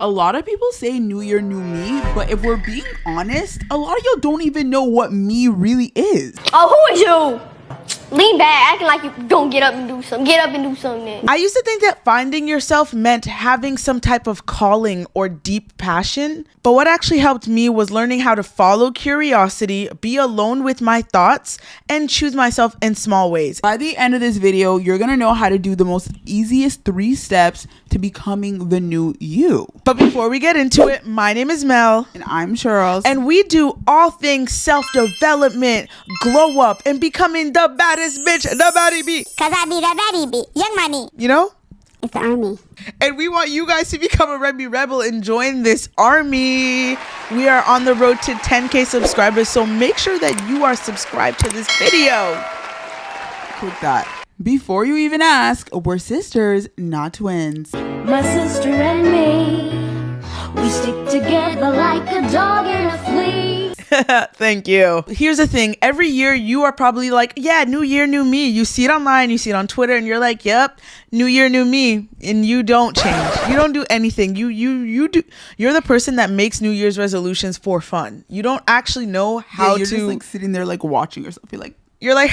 A lot of people say new year, new me, but if we're being honest, a lot of y'all don't even know what me really is. Oh, who is you? Lean back, acting like you gonna get up and do something. Get up and do something then. I used to think that finding yourself meant having some type of calling or deep passion, but what actually helped me was learning how to follow curiosity, be alone with my thoughts, and choose myself in small ways. By the end of this video, you're gonna know how to do the most easiest 3 steps to becoming the new you. But before we get into it, my name is Mel. And I'm Charles. And we do all things self-development, glow up, and becoming the baddest bitch the body be. Cause I be the baddie be. Young money. You know? It's the army. And we want you guys to become a Rebby Rebel and join this army. We are on the road to 10K subscribers, so make sure that you are subscribed to this video. Click that. Before you even ask, we're sisters, not twins. My sister and me, we stick together like a dog and a flea. Thank you. Here's the thing. Every year you are probably like, yeah, new year, new me. You see it online, you see it on Twitter, and you're like, yep, new year, new me. And you don't change. You don't do anything. You do. You're the person that makes New Year's resolutions for fun. You don't actually know how you're to. just like sitting there like watching yourself. You're like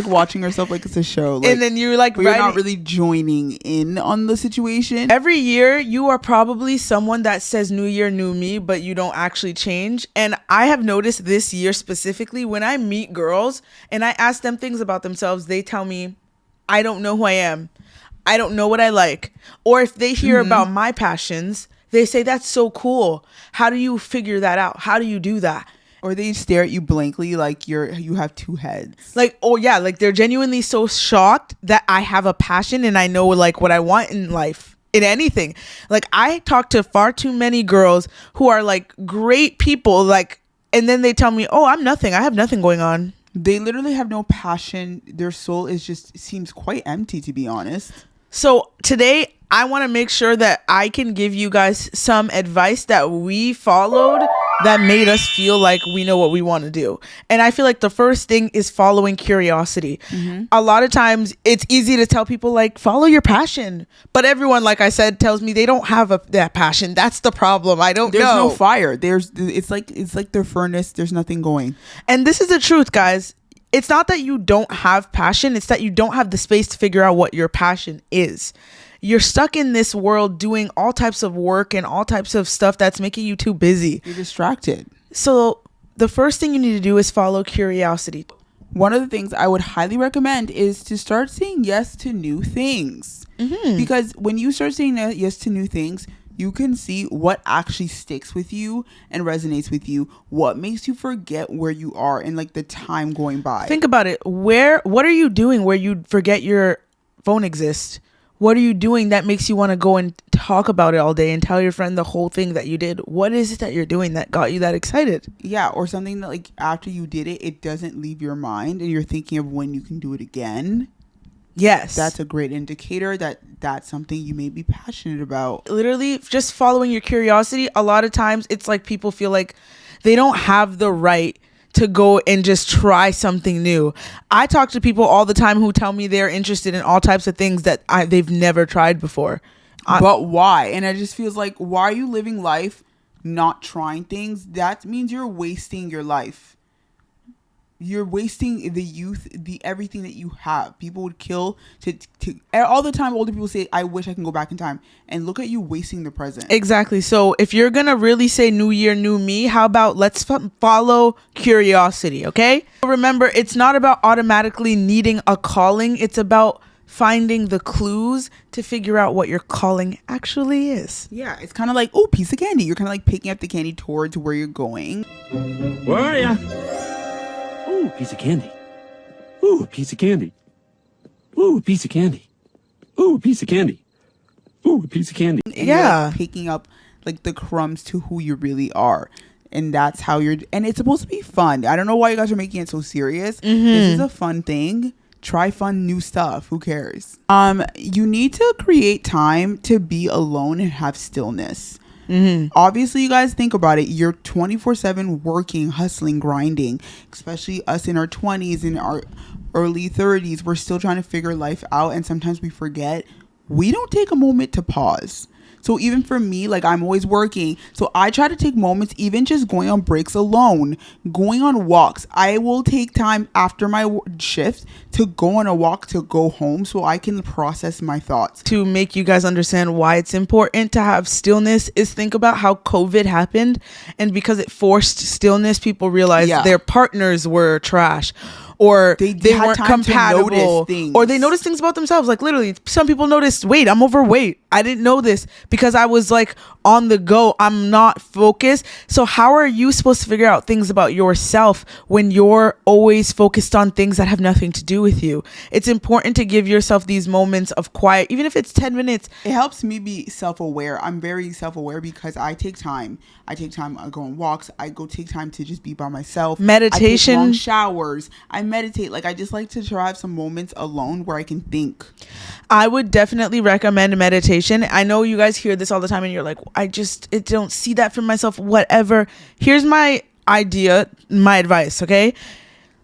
watching yourself like it's a show. Like, and then you're like, you're not really joining in on the situation. Every year you are probably someone that says new year, new me, but you don't actually change. And I have noticed this year specifically when I meet girls and I ask them things about themselves, they tell me, I don't know who I am. I don't know what I like. Or if they hear about my passions, they say, that's so cool. How do you figure that out? How do you do that? Or they stare at you blankly like you have 2 heads. Like, oh yeah, like they're genuinely so shocked that I have a passion and I know like what I want in life, in anything. Like I talk to far too many girls who are like great people, like, and then they tell me, oh, I'm nothing. I have nothing going on. They literally have no passion. Their soul is just seems quite empty, to be honest. So today I want to make sure that I can give you guys some advice that we followed that made us feel like we know what we want to do. And I feel like the first thing is following curiosity. A lot of times it's easy to tell people like follow your passion, but everyone, like I said, tells me they don't have that passion. That's the problem. I don't know. There's no fire. It's like their furnace. There's nothing going. And this is the truth, guys. It's not that you don't have passion. It's that you don't have the space to figure out what your passion is. You're stuck in this world doing all types of work and all types of stuff that's making you too busy. You're distracted. So the first thing you need to do is follow curiosity. One of the things I would highly recommend is to start saying yes to new things. Because when you start saying yes to new things, you can see what actually sticks with you and resonates with you, what makes you forget where you are and like the time going by. Think about it. What are you doing where you forget your phone exists? What are you doing that makes you want to go and talk about it all day and tell your friend the whole thing that you did? What is it that you're doing that got you that excited? Yeah, or something that like after you did it, it doesn't leave your mind and you're thinking of when you can do it again. Yes. That's a great indicator that that's something you may be passionate about. Literally, just following your curiosity. A lot of times it's like people feel like they don't have the right to go and just try something new. I talk to people all the time who tell me they're interested in all types of things that they've never tried before. But why? And it just feels like, why are you living life not trying things? That means you're wasting your life. You're wasting the youth, the everything that you have. People would kill to all the time. Older people say, I wish I can go back in time. And look at you wasting the present. Exactly. So if you're going to really say new year, new me, how about let's follow curiosity, okay? Remember, it's not about automatically needing a calling. It's about finding the clues to figure out what your calling actually is. Yeah, it's kind of like, oh, piece of candy. You're kind of like picking up the candy towards where you're going. Where are ya? Ooh, piece of candy. Ooh, piece of candy. Ooh, piece of candy. Ooh, piece of candy. Ooh, piece of candy. And you're like picking up like the crumbs to who you really are. And that's how and it's supposed to be fun. I don't know why you guys are making it so serious. This is a fun thing. Try fun new stuff. Who cares? You need to create time to be alone and have stillness. Obviously, you guys think about it. You're 24/7 working, hustling, grinding, especially us in our 20s and our early 30s. We're still trying to figure life out. And sometimes we forget we don't take a moment to pause. So even for me, like I'm always working. So I try to take moments, even just going on breaks alone, going on walks. I will take time after my shift to go on a walk to go home so I can process my thoughts. To make you guys understand why it's important to have stillness is think about how COVID happened, and because it forced stillness, people realized their partners were trash, or they weren't compatible, or they noticed things about themselves. Like literally some people noticed, wait, I'm overweight, I didn't know this because I was like on the go, I'm not focused. So how are you supposed to figure out things about yourself when you're always focused on things that have nothing to do with you? It's important to give yourself these moments of quiet, even if it's 10 minutes. It helps me be self-aware. I'm very self-aware because I take time. I go on walks. I go take time to just be by myself. Meditation. I take long showers. I meditate. Like I just like to try have some moments alone where I can think. I would definitely recommend meditation. I know you guys hear this all the time and you're like, I don't see that for myself, whatever. Here's my idea, my advice, okay?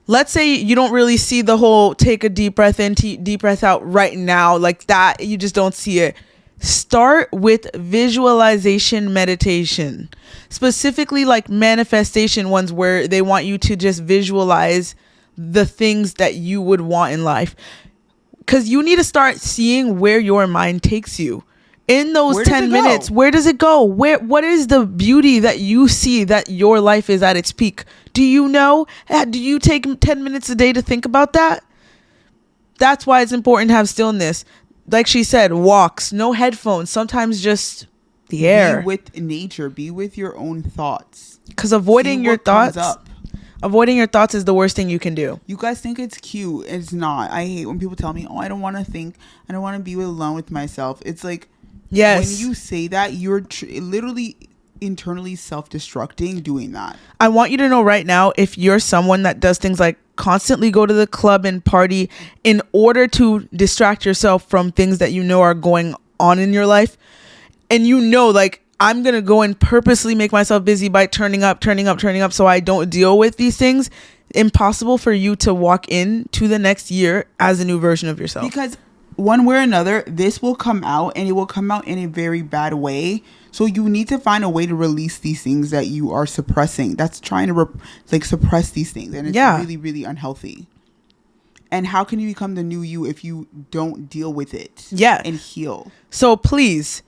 Let's say you don't really see the whole take a deep breath in, deep breath out right now, like that. You just don't see it. Start with visualization meditation, specifically like manifestation ones where they want you to just visualize the things that you would want in life. Because you need to start seeing where your mind takes you. In those 10 minutes, where does it go? What is the beauty that you see that your life is at its peak? Do you know? Do you take 10 minutes a day to think about that? That's why it's important to have stillness. Like she said, walks, no headphones, sometimes just the air. Be with nature, be with your own thoughts. Because avoiding your thoughts is the worst thing you can do. You guys think it's cute. It's not. I hate when people tell me, oh, I don't want to think. I don't want to be alone with myself. It's like, yes, when you say that, you're literally internally self-destructing doing that. I want you to know right now, if you're someone that does things like constantly go to the club and party in order to distract yourself from things that you know are going on in your life, and you know, like, I'm going to go and purposely make myself busy by turning up so I don't deal with these things, impossible for you to walk into the next year as a new version of yourself. Because one way or another, this will come out, and it will come out in a very bad way. So you need to find a way to release these things that you are suppressing. That's trying to suppress these things. And it's really, really unhealthy. And how can you become the new you if you don't deal with it? Yeah. And heal? So please,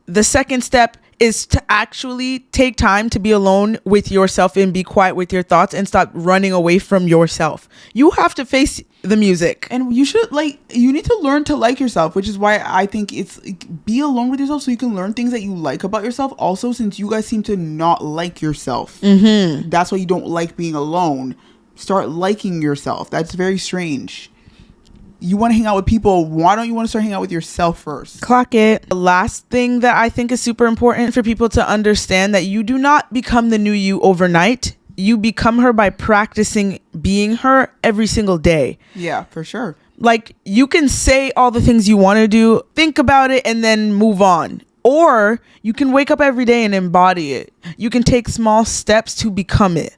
the second step is to actually take time to be alone with yourself and be quiet with your thoughts and stop running away from yourself. You have to face the music. And you should you need to learn to like yourself, which is why I think it's be alone with yourself so you can learn things that you like about yourself. Also, since you guys seem to not like yourself, that's why you don't like being alone. Start liking yourself. That's very strange. You want to hang out with people. Why don't you want to start hanging out with yourself first? Clock it. The last thing that I think is super important for people to understand, that you do not become the new you overnight. You become her by practicing being her every single day. Yeah, for sure. Like, you can say all the things you want to do, think about it, and then move on. Or you can wake up every day and embody it. You can take small steps to become it.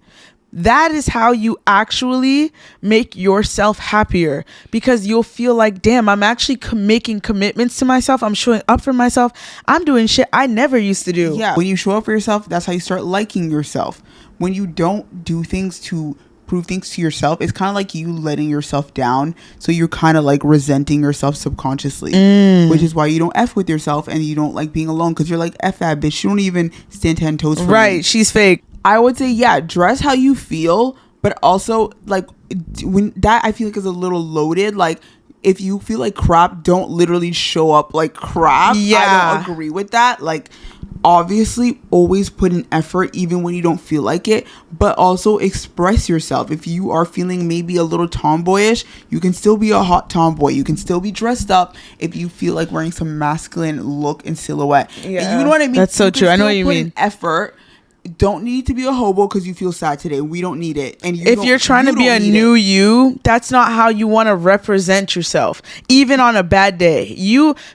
That is how you actually make yourself happier, because you'll feel like, damn, I'm actually making commitments to myself. I'm showing up for myself. I'm doing shit I never used to do. Yeah. When you show up for yourself, that's how you start liking yourself. When you don't do things to prove things to yourself, it's kind of like you letting yourself down. So you're kind of like resenting yourself subconsciously, which is why you don't F with yourself and you don't like being alone, because you're like, F that bitch. You don't even stand 10 toes for me. Right. She's fake. I would say, yeah, dress how you feel, but also like when that I feel like is a little loaded. Like, if you feel like crap, don't literally show up like crap. Yeah. I don't agree with that. Like, obviously always put in effort even when you don't feel like it, but also express yourself. If you are feeling maybe a little tomboyish, you can still be a hot tomboy. You can still be dressed up if you feel like wearing some masculine look and silhouette. Yeah. You know what I mean? That's so true. I know what you mean. Effort. Don't need to be a hobo because you feel sad today. We don't need it. And if you're trying to be a new you, that's not how you want to represent yourself. Even on a bad day,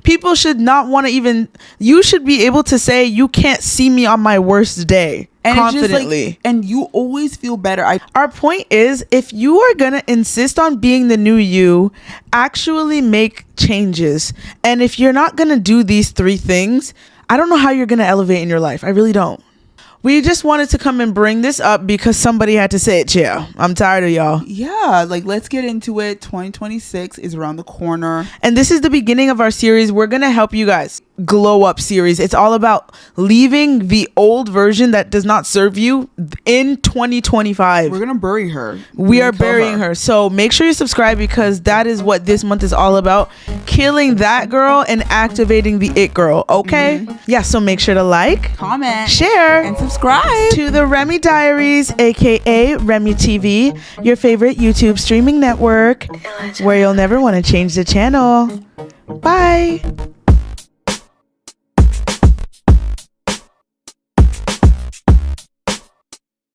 people should not want to even. You should be able to say, you can't see me on my worst day. And confidently. And you always feel better. Our point is, if you are gonna insist on being the new you, actually make changes. And if you're not gonna do these 3 things, I don't know how you're going to elevate in your life. I really don't. We just wanted to come and bring this up because somebody had to say it, chill. I'm tired of y'all. Yeah, like let's get into it. 2026 is around the corner. And this is the beginning of our series. We're going to help you guys. Glow up series. It's all about leaving the old version that does not serve you in 2025. We're going to bury her. We are burying her. So make sure you subscribe because that is what this month is all about. Killing that girl and activating the it girl. Okay? Yeah, so make sure to like, comment, share, and subscribe to the Remy Diaries, aka Remy TV, your favorite YouTube streaming network, where you'll never want to change the channel. Bye.